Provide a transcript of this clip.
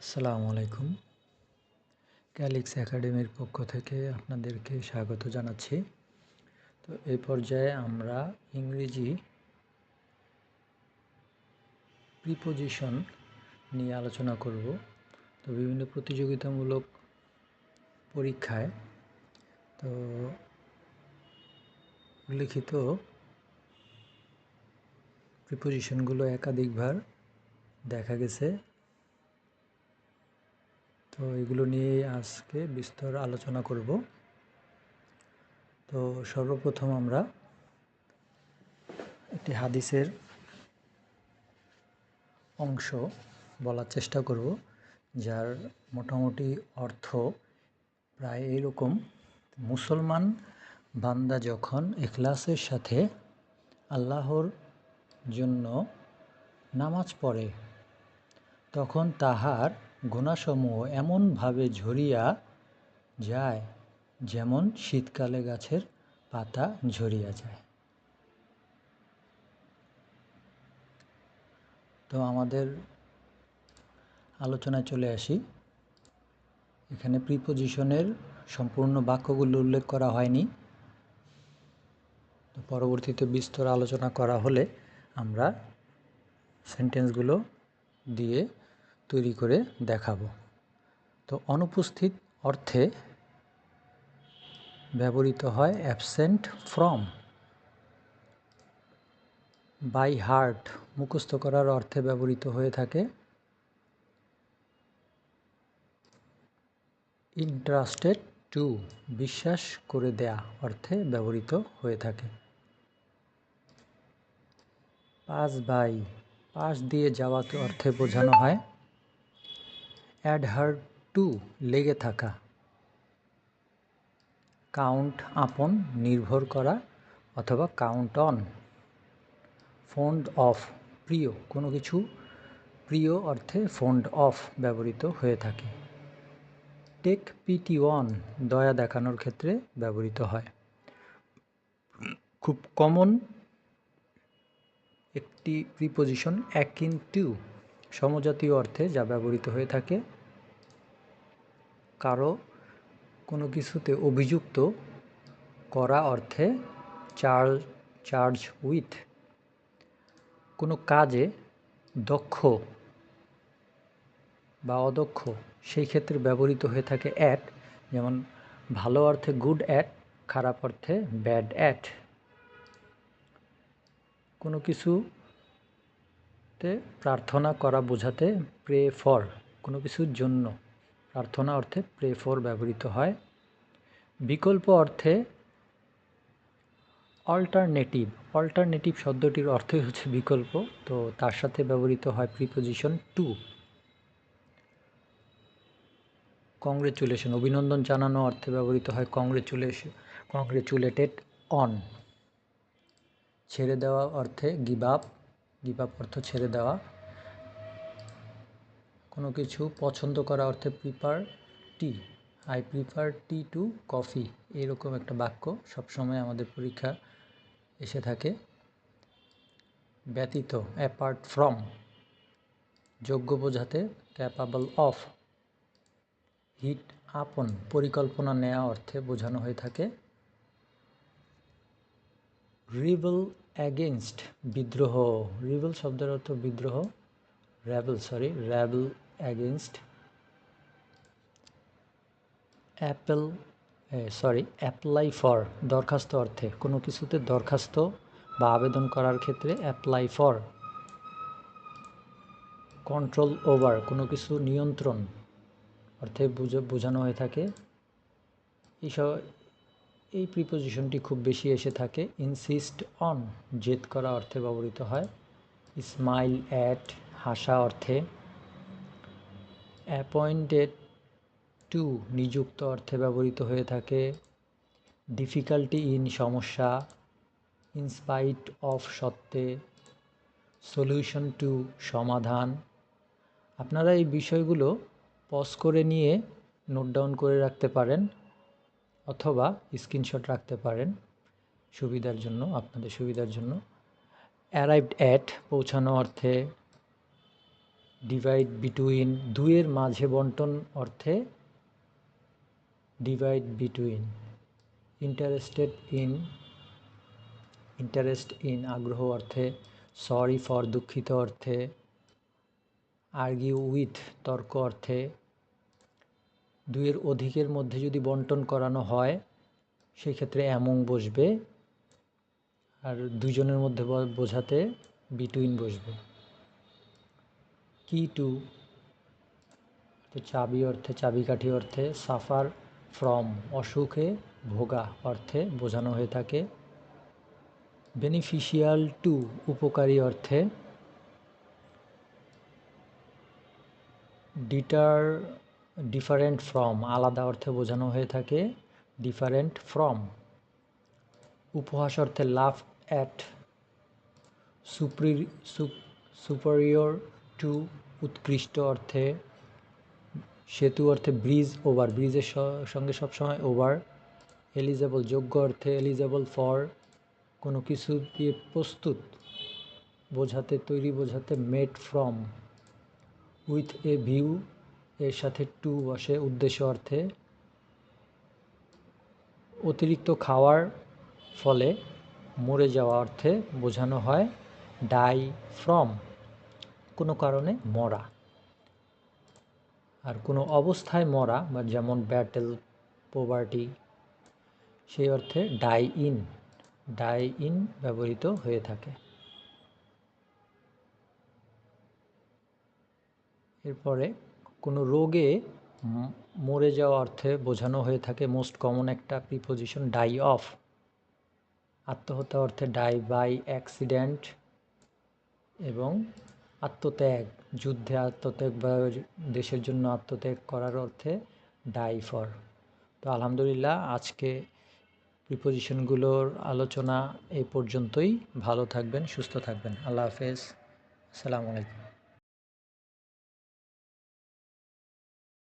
আসসালামু আলাইকুম। ক্যালিক্স একাডেমির পক্ষ থেকে আপনাদেরকে স্বাগত জানাচ্ছি। তো এই পর্যায়ে আমরা ইংরেজি প্রিপোজিশন নিয়ে আলোচনা করব। তো বিভিন্ন প্রতিযোগিতামূলক পরীক্ষায় তো উল্লিখিত প্রিপোজিশনগুলো একাধিকবার দেখা গেছে। তো এগুলো নিয়ে আজকে বিস্তর আলোচনা করব। তো সর্বপ্রথম আমরা একটি হাদিসের অংশ বলার চেষ্টা করব, যার মোটামুটি অর্থ প্রায় এরকম: মুসলমান বান্দা যখন ইখলাসের সাথে আল্লাহর জন্য নামাজ পড়ে, তখন তাহার গুনাহসমূহ এমনভাবে ঝরিয়া যায় যেমন শীতকালে গাছের পাতা ঝরিয়া যায়। তো আমাদের আলোচনায় চলে আসি। এখানে প্রিপোজিশনের সম্পূর্ণ বাক্যগুলো উল্লেখ করা হয়নি। তো পরবর্তীতে বিস্তর আলোচনা করা হলে আমরা সেন্টেন্সগুলো দিয়ে তৈরি করে দেখাবো। তো অনুপস্থিত অর্থে ব্যবহৃত হয় অ্যাবসেন্ট ফ্রম। বাই হার্ট মুখস্থ করার অর্থে ব্যবহৃত হয়ে থাকে ইন্টারেস্টেড টু বিশ্বাস করে দেয়া অর্থে ব্যবহৃত হয়ে থাকে। পাস বাই পাশ দিয়ে যাওয়াকে অর্থে বোঝানো হয় অ্যাডহার টু লেগে থাকা। কাউন্ট আপন নির্ভর করা অথবা কাউন্ট অন। ফন্ড অফ প্রিয়, কোনো কিছু প্রিয় অর্থে ফন্ড অফ ব্যবহৃত হয়ে থাকে। টেক পিটি অন দয়া দেখানোর ক্ষেত্রে ব্যবহৃত হয়। খুব কমন একটি প্রিপোজিশন অ্যাকিন টু সমজাতীয় অর্থে যা ব্যবহৃত হয়ে থাকে কারো কোনো কিছুতে অভিযুক্ত করা অর্থে চার্জ উইথ। কোনো কাজে দক্ষ বা অদক্ষ সেই ক্ষেত্রে ব্যবহৃত হয়ে থাকে অ্যাট, যেমন ভালো অর্থে গুড অ্যাট, খারাপ অর্থে ব্যাড অ্যাট। কোনো কিছুতে প্রার্থনা করা বোঝাতে প্রে ফর, কোনো কিছুর জন্য প্রার্থনা অর্থে প্রে ফর ব্যবহৃত হয়। বিকল্প অর্থে অল্টারনেটিভ শব্দটির অর্থই হচ্ছে বিকল্প, তো তার সাথে ব্যবহৃত হয় প্রিপোজিশন টু। কংগ্রেচুলেশন অভিনন্দন জানানো অর্থে ব্যবহৃত হয় কংগ্রেচুলেটেড অন। ছেড়ে দেওয়া অর্থে গিভ আপ অর্থ ছেড়ে দেওয়া। কোনো কিছু পছন্দ করা অর্থে prefer tea, I prefer tea to coffee, এরকম একটা বাক্য সবসময় আমাদের পরীক্ষা এসে থাকে। ব্যতীত অ্যাপার্ট ফ্রম, যোগ্য বোঝাতে ক্যাপাবল অফ। হিট আপন পরিকল্পনা নেওয়া অর্থে বোঝানো হয়ে থাকে। রিবেল অ্যাগেনস্ট বিদ্রোহ, রিবেল শব্দের অর্থ বিদ্রোহ, র্যাবেল অ্যাগেনস্ট। অ্যাপ্লাই ফর দরখাস্ত অর্থে, কোনো কিছুতে দরখাস্ত বা আবেদন করার ক্ষেত্রে অ্যাপ্লাই ফর। কন্ট্রোল ওভার কোনো কিছু নিয়ন্ত্রণ অর্থে বোঝানো হয়ে থাকে। এই প্রিপোজিশনটি খুব বেশি এসে থাকে ইনসিস্ট অন জেদ করা অর্থে ব্যবহৃত হয়। স্মাইল অ্যাট হাসা অর্থে। অ্যাপয়েন্টেড টু নিযুক্ত অর্থে ব্যবহৃত হয়ে থাকে। ডিফিকাল্টি ইন সমস্যা, ইনস্পাইট অফ সত্ত্বে, সলিউশন টু সমাধান। আপনারা এই বিষয়গুলো পজ করে নিয়ে নোট ডাউন করে রাখতে পারেন অথবা স্ক্রিনশট রাখতে পারেন আপনাদের সুবিধার জন্য। অ্যারাইভড অ্যাট পৌঁছানো অর্থে। ডিভাইড বিটুইন, দুইয়ের মাঝে বন্টন অর্থে ডিভাইড বিটুইন। ইন্টারেস্ট ইন আগ্রহ অর্থে, সরি ফর দুঃখিত অর্থে, আর্গিউ উইথ তর্ক অর্থে। দুইয়ের অধিকের মধ্যে যদি বন্টন করানো হয় সেই ক্ষেত্রে অ্যামং বসবে, আর দুজনের মধ্যে বোঝাতে বিটুইন বসবে। কি টু চাবি অর্থে, চাবিকাঠি অর্থে, সাফার ফ্রম অসুখে ভোগা অর্থে বোঝানো হয়ে থাকে। বেনিফিশিয়াল টু উপকারী অর্থে। ডিফারেন্ট ফ্রম আলাদা অর্থে বোঝানো হয়ে থাকে, ডিফারেন্ট ফ্রম। উপহাস অর্থে লাফ অ্যাট। সুপেরিয়র টু উৎকৃষ্ট অর্থে। সেতু অর্থে ব্রিজ ওভার, ব্রিজের সঙ্গে সবসময় ওভার। এলিজেবল যোগ্য অর্থে, এলিজেবল ফর কোনো কিছু দিয়ে প্রস্তুত বোঝাতে, তৈরি বোঝাতে made from. With a view এর সাথে টু বসে উদ্দেশ্য অর্থে। অতিরিক্ত খাওয়ার ফলে মরে যাওয়া অর্থে বোঝানো হয় ডাই ফ্রম, কোনো কারণে মরা। আর কোনো অবস্থায় মরা বা যেমন ব্যাটেল, পোভার্টি, সেই অর্থে ডাই ইন ব্যবহৃত হয়ে থাকে। এরপরে কোনো রোগে মরে যাওয়া অর্থে বোঝানো হয়ে থাকে মোস্ট কমন একটা প্রিপোজিশন ডাই অফ। আত্মহত্যা অর্থে ডাই বাই অ্যাক্সিডেন্ট, এবং আত্মত্যাগ, যুদ্ধে আত্মত্যাগ বা দেশের জন্য আত্মত্যাগ করার অর্থে ডাই ফর। তো আলহামদুলিল্লাহ, আজকে প্রিপোজিশনগুলোর আলোচনা এই পর্যন্তই। ভালো থাকবেন, সুস্থ থাকবেন। আল্লাহ হাফেজ, আসসালামু আলাইকুম।